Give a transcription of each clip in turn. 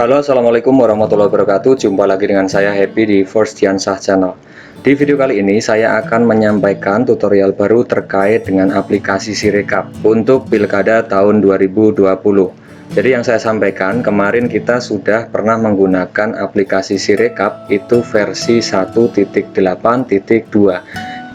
Halo, assalamualaikum warahmatullahi wabarakatuh. Jumpa lagi dengan saya Happy di First Diansah Channel. Di video kali ini saya akan menyampaikan tutorial baru terkait dengan aplikasi Sirekap untuk Pilkada tahun 2020. Jadi yang saya sampaikan kemarin kita sudah pernah menggunakan aplikasi Sirekap itu versi 1.8.2.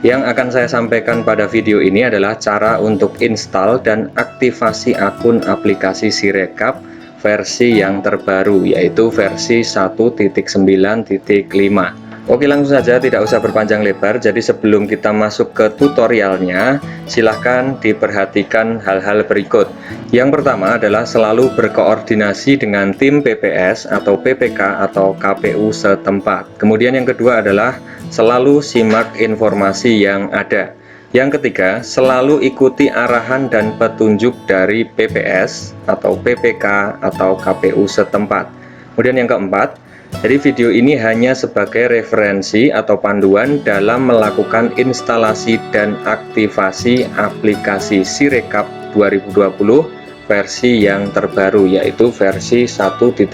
Yang akan saya sampaikan pada video ini adalah cara untuk install dan aktivasi akun aplikasi Sirekap versi yang terbaru, yaitu versi 1.9.5. Oke, langsung saja, tidak usah berpanjang lebar. Jadi sebelum kita masuk ke tutorialnya, silahkan diperhatikan hal-hal berikut. Yang pertama adalah selalu berkoordinasi dengan tim PPS atau PPK atau KPU setempat. Kemudian yang kedua adalah selalu simak informasi yang ada. Yang ketiga, selalu ikuti arahan dan petunjuk dari PPS atau PPK atau KPU setempat. Kemudian yang keempat, jadi video ini hanya sebagai referensi atau panduan dalam melakukan instalasi dan aktivasi aplikasi Sirekap 2020 versi yang terbaru, yaitu versi 1.9.5.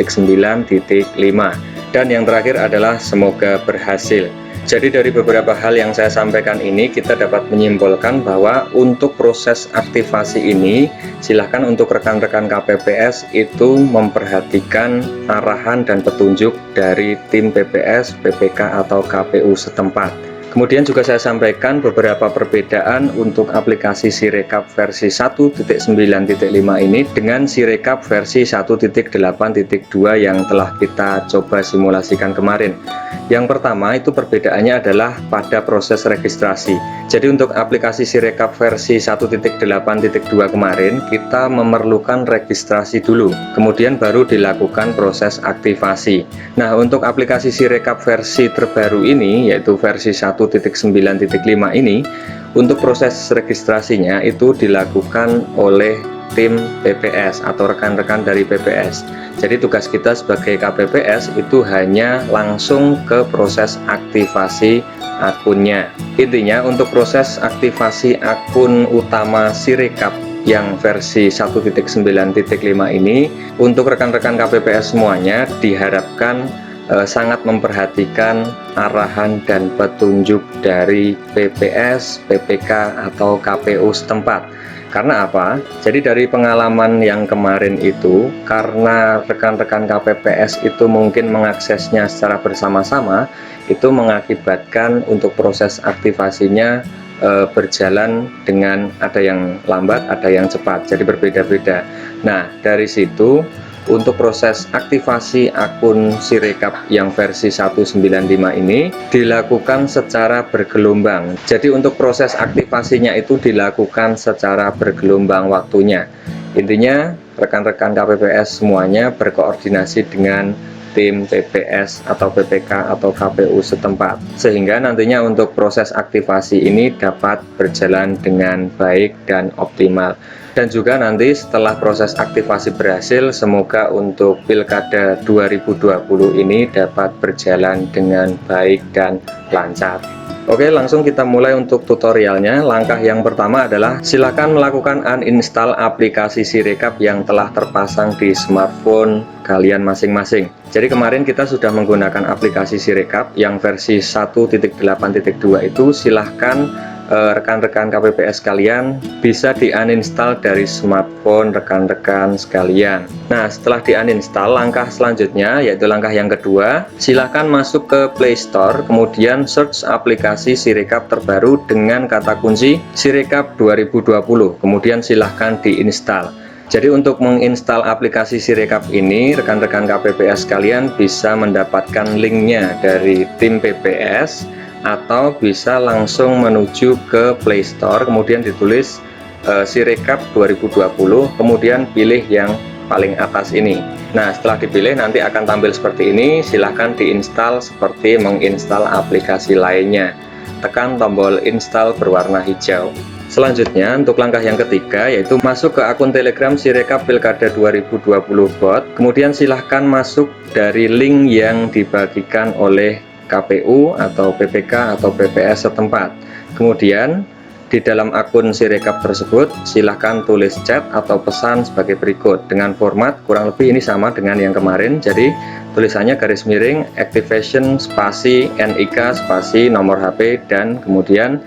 Dan yang terakhir adalah semoga berhasil. Jadi dari beberapa hal yang saya sampaikan ini kita dapat menyimpulkan bahwa untuk proses aktivasi ini silahkan untuk rekan-rekan KPPS itu memperhatikan arahan dan petunjuk dari tim PPS, PPK atau KPU setempat. Kemudian juga saya sampaikan beberapa perbedaan untuk aplikasi Sirekap versi 1.9.5 ini dengan Sirekap versi 1.8.2 yang telah kita coba simulasikan kemarin. Yang pertama itu perbedaannya adalah pada proses registrasi. Jadi untuk aplikasi Sirekap versi 1.8.2 kemarin kita memerlukan registrasi dulu, kemudian baru dilakukan proses aktivasi. Nah, untuk aplikasi Sirekap versi terbaru ini yaitu versi 1.9.5 ini, untuk proses registrasinya itu dilakukan oleh tim PPS atau rekan-rekan dari PPS. Jadi tugas kita sebagai KPPS itu hanya langsung ke proses aktivasi akunnya. Intinya untuk proses aktivasi akun utama Sirekap yang versi 1.9.5 ini, untuk rekan-rekan KPPS semuanya diharapkan sangat memperhatikan arahan dan petunjuk dari PPS, PPK atau KPU setempat. Karena apa? Jadi dari pengalaman yang kemarin itu, karena rekan-rekan KPPS itu mungkin mengaksesnya secara bersama-sama, itu mengakibatkan untuk proses aktivasinya berjalan dengan ada yang lambat, ada yang cepat, jadi berbeda-beda. Nah, dari situ untuk proses aktivasi akun Sirekap yang versi 1.9.5 ini dilakukan secara bergelombang. Jadi untuk proses aktivasinya itu dilakukan secara bergelombang waktunya. Intinya rekan-rekan KPPS semuanya berkoordinasi dengan tim PPS atau PPK atau KPU setempat, sehingga nantinya untuk proses aktivasi ini dapat berjalan dengan baik dan optimal. Dan juga nanti setelah proses aktivasi berhasil, semoga untuk Pilkada 2020 ini dapat berjalan dengan baik dan lancar. Oke, langsung kita mulai untuk tutorialnya. Langkah yang pertama adalah silakan melakukan uninstall aplikasi Sirekap yang telah terpasang di smartphone kalian masing-masing. Jadi kemarin kita sudah menggunakan aplikasi Sirekap yang versi 1.8.2 itu, silahkan rekan-rekan KPPS kalian bisa di-uninstall dari smartphone rekan-rekan sekalian. Nah, setelah di-uninstall, langkah selanjutnya yaitu langkah yang kedua, silahkan masuk ke Play Store, kemudian search aplikasi Sirekap terbaru dengan kata kunci Sirekap 2020, kemudian silahkan di-install. Jadi untuk menginstal aplikasi Sirekap ini, rekan-rekan KPPS kalian bisa mendapatkan linknya dari tim PPS atau bisa langsung menuju ke Play Store, kemudian ditulis Sirekap 2020, kemudian pilih yang paling atas ini. Nah, setelah dipilih nanti akan tampil seperti ini. Silahkan diinstal seperti menginstal aplikasi lainnya. Tekan tombol install berwarna hijau. Selanjutnya untuk langkah yang ketiga yaitu masuk ke akun Telegram Sirekap Pilkada 2020 bot. Kemudian silahkan masuk dari link yang dibagikan oleh KPU atau PPK atau PPS setempat. Kemudian Di dalam akun Sirekap tersebut, silahkan tulis chat atau pesan sebagai berikut dengan format kurang lebih ini sama dengan yang kemarin. Jadi tulisannya garis miring activation spasi NIK spasi nomor HP dan kemudian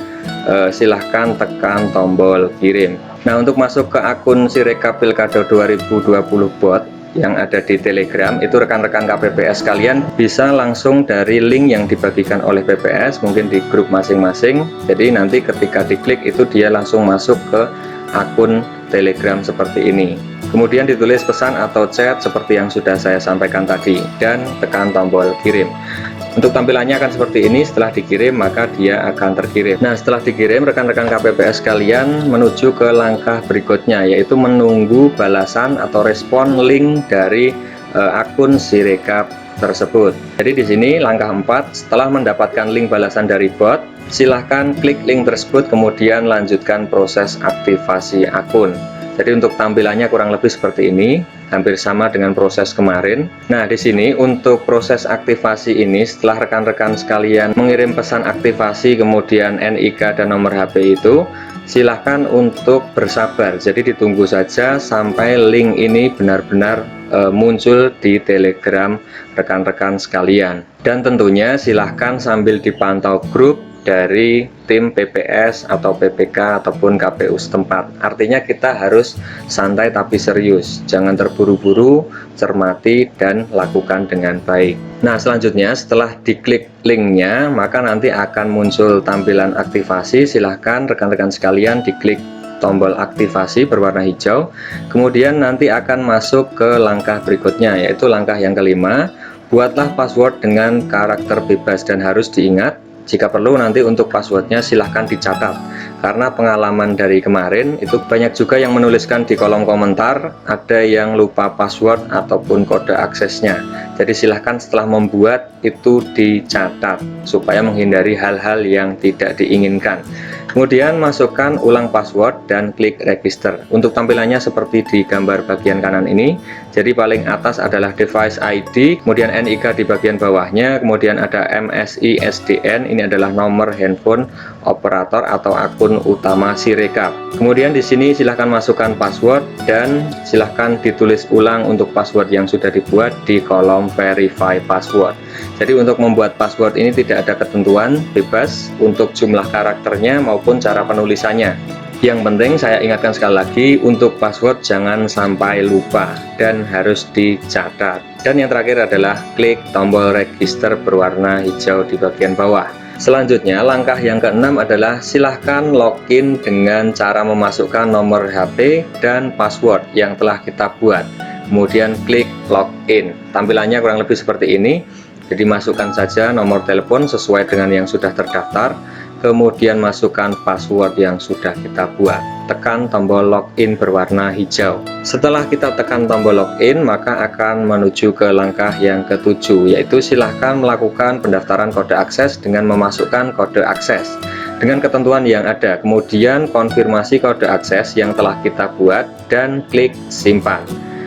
silahkan tekan tombol kirim. Nah, untuk masuk ke akun Sirekap Pilkada 2020 bot yang ada di Telegram, itu rekan-rekan KPPS kalian bisa langsung dari link yang dibagikan oleh PPS, mungkin di grup masing-masing. Jadi nanti ketika diklik itu dia langsung masuk ke akun Telegram seperti ini. Kemudian ditulis pesan atau chat seperti yang sudah saya sampaikan tadi dan tekan tombol kirim. Untuk tampilannya akan seperti ini. Setelah dikirim maka dia akan terkirim. Nah, setelah dikirim rekan-rekan KPPS kalian menuju ke langkah berikutnya, yaitu menunggu balasan atau respon link dari akun Sirekap tersebut. Jadi di sini langkah 4, setelah mendapatkan link balasan dari bot, silahkan klik link tersebut kemudian lanjutkan proses aktivasi akun. Jadi untuk tampilannya kurang lebih seperti ini, hampir sama dengan proses kemarin. Nah, di sini untuk proses aktivasi ini, setelah rekan-rekan sekalian mengirim pesan aktivasi kemudian NIK dan nomor HP itu, silahkan untuk bersabar. Jadi ditunggu saja sampai link ini benar-benar muncul di Telegram rekan-rekan sekalian. Dan tentunya silahkan sambil dipantau grup dari tim PPS atau PPK ataupun KPU setempat. Artinya kita harus santai tapi serius, jangan terburu-buru, cermati dan lakukan dengan baik. Nah, selanjutnya setelah diklik linknya maka nanti akan muncul tampilan aktivasi. Silahkan rekan-rekan sekalian diklik tombol aktivasi berwarna hijau, kemudian nanti akan masuk ke langkah berikutnya, yaitu langkah yang kelima. Buatlah password dengan karakter bebas dan harus diingat. Jika perlu nanti untuk passwordnya silahkan dicatat, karena pengalaman dari kemarin itu banyak juga yang menuliskan di kolom komentar ada yang lupa password ataupun kode aksesnya. Jadi silahkan setelah membuat itu dicatat supaya menghindari hal-hal yang tidak diinginkan. Kemudian masukkan ulang password dan klik register. Untuk tampilannya seperti di gambar bagian kanan ini. Jadi paling atas adalah device ID, kemudian NIK di bagian bawahnya, kemudian ada MSI SDN, ini adalah nomor handphone operator atau akun utama Sirekap. Kemudian di sini silahkan masukkan password dan silahkan ditulis ulang untuk password yang sudah dibuat di kolom verify password. Jadi untuk membuat password ini tidak ada ketentuan, bebas untuk jumlah karakternya maupun cara penulisannya. Yang penting saya ingatkan sekali lagi, untuk password jangan sampai lupa dan harus dicatat. Dan yang terakhir adalah klik tombol register berwarna hijau di bagian bawah. Selanjutnya langkah yang keenam adalah silahkan login dengan cara memasukkan nomor HP dan password yang telah kita buat. Kemudian klik login. Tampilannya kurang lebih seperti ini. Jadi masukkan saja nomor telepon sesuai dengan yang sudah terdaftar, kemudian masukkan password yang sudah kita buat. Tekan tombol login berwarna hijau. Setelah kita tekan tombol login, maka akan menuju ke langkah yang ketujuh, yaitu silahkan melakukan pendaftaran kode akses dengan memasukkan kode akses dengan ketentuan yang ada, kemudian konfirmasi kode akses yang telah kita buat dan klik simpan.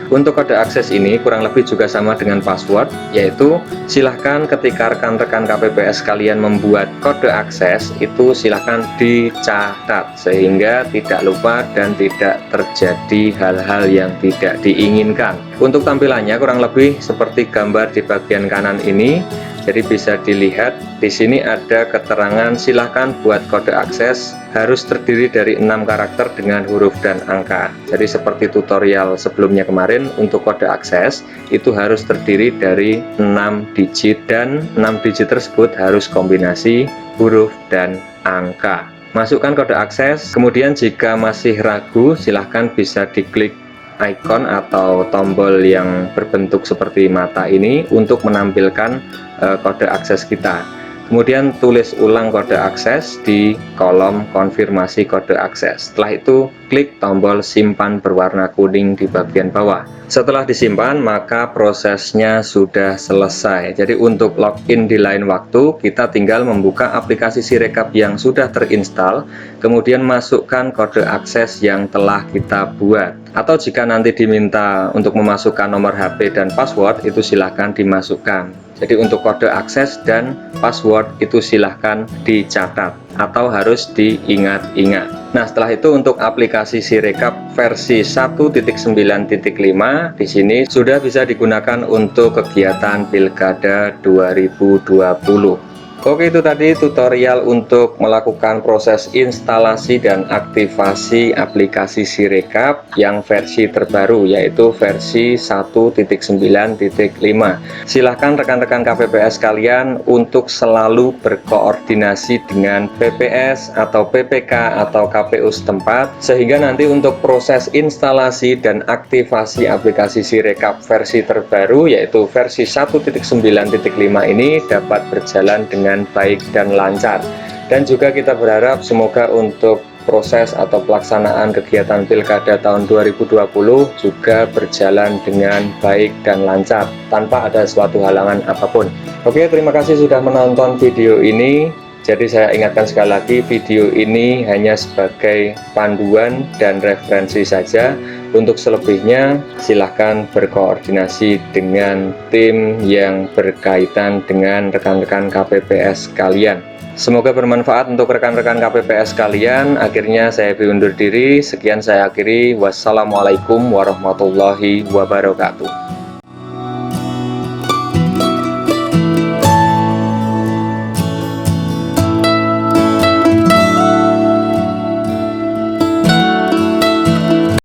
Untuk kode akses ini kurang lebih juga sama dengan password, yaitu silahkan ketika rekan-rekan KPPS kalian membuat kode akses itu silahkan dicatat sehingga tidak lupa dan tidak terjadi hal-hal yang tidak diinginkan. Untuk tampilannya kurang lebih seperti gambar di bagian kanan ini. Jadi bisa dilihat di sini ada keterangan silahkan buat kode akses harus terdiri dari 6 karakter dengan huruf dan angka. Jadi seperti tutorial sebelumnya kemarin, untuk kode akses itu harus terdiri dari 6 digit dan 6 digit tersebut harus kombinasi huruf dan angka. Masukkan kode akses, kemudian jika masih ragu silahkan bisa diklik icon atau tombol yang berbentuk seperti mata ini untuk menampilkan kode akses kita. Kemudian tulis ulang kode akses di kolom konfirmasi kode akses. Setelah itu klik tombol simpan berwarna kuning di bagian bawah. Setelah disimpan maka prosesnya sudah selesai. Jadi untuk login di lain waktu kita tinggal membuka aplikasi Sirekap yang sudah terinstall, kemudian masukkan kode akses yang telah kita buat. Atau jika nanti diminta untuk memasukkan nomor HP dan password, itu silahkan dimasukkan. Jadi untuk kode akses dan password itu silahkan dicatat atau harus diingat-ingat. Nah, setelah itu untuk aplikasi Sirekap versi 1.9.5 di sini sudah bisa digunakan untuk kegiatan Pilkada 2020. Oke, itu tadi tutorial untuk melakukan proses instalasi dan aktivasi aplikasi Sirekap yang versi terbaru, yaitu versi 1.9.5. Silahkan rekan-rekan KPPS kalian untuk selalu berkoordinasi dengan PPS atau PPK atau KPU setempat, sehingga nanti untuk proses instalasi dan aktivasi aplikasi Sirekap versi terbaru, yaitu versi 1.9.5 ini dapat berjalan dengan baik dan lancar. Dan juga kita berharap semoga untuk proses atau pelaksanaan kegiatan Pilkada tahun 2020 juga berjalan dengan baik dan lancar tanpa ada suatu halangan apapun. Oke, terima kasih sudah menonton video ini. Jadi saya ingatkan sekali lagi, video ini hanya sebagai panduan dan referensi saja. Untuk selebihnya silahkan berkoordinasi dengan tim yang berkaitan dengan rekan-rekan KPPS kalian. Semoga bermanfaat untuk rekan-rekan KPPS kalian. Akhirnya saya undur diri. Sekian saya akhiri. Wassalamualaikum warahmatullahi wabarakatuh.